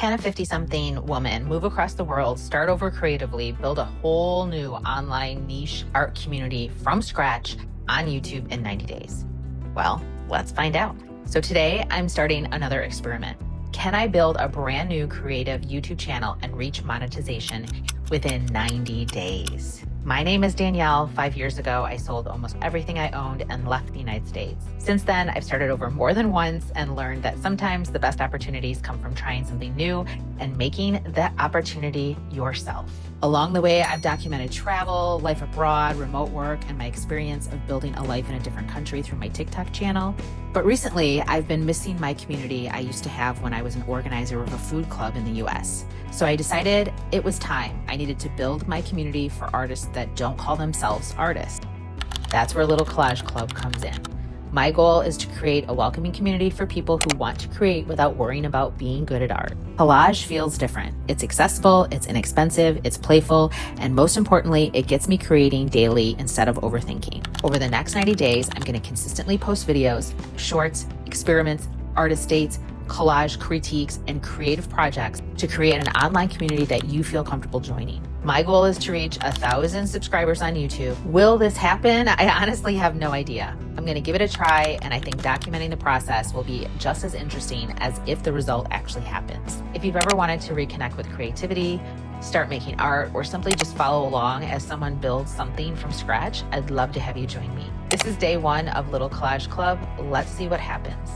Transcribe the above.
Can a 50-something woman move across the world, start over creatively, build a whole new online niche art community from scratch on YouTube in 90 days? Well, let's find out. So today I'm starting another experiment. Can I build a brand new creative YouTube channel and reach monetization within 90 days? My name is Danielle. 5 years ago, I sold almost everything I owned and left the United States. Since then, I've started over more than once and learned that sometimes the best opportunities come from trying something new and making that opportunity yourself. Along the way, I've documented travel, life abroad, remote work, and my experience of building a life in a different country through my TikTok channel. But recently, I've been missing my community I used to have when I was an organizer of a food club in the US. So I decided it was time. I needed to build my community for artists that don't call themselves artists. That's where Little Collage Club comes in. My goal is to create a welcoming community for people who want to create without worrying about being good at art. Collage feels different. It's accessible, it's inexpensive, it's playful, and most importantly, it gets me creating daily instead of overthinking. Over the next 90 days, I'm going to consistently post videos, shorts, experiments, artist dates, collage critiques, and creative projects to create an online community that you feel comfortable joining. My goal is to reach 1,000 subscribers on YouTube. Will this happen? I honestly have no idea. I'm going to give it a try, and I think documenting the process will be just as interesting as if the result actually happens. If you've ever wanted to reconnect with creativity, start making art, or simply just follow along as someone builds something from scratch, I'd love to have you join me. This is day one of Little Collage Club. Let's see what happens.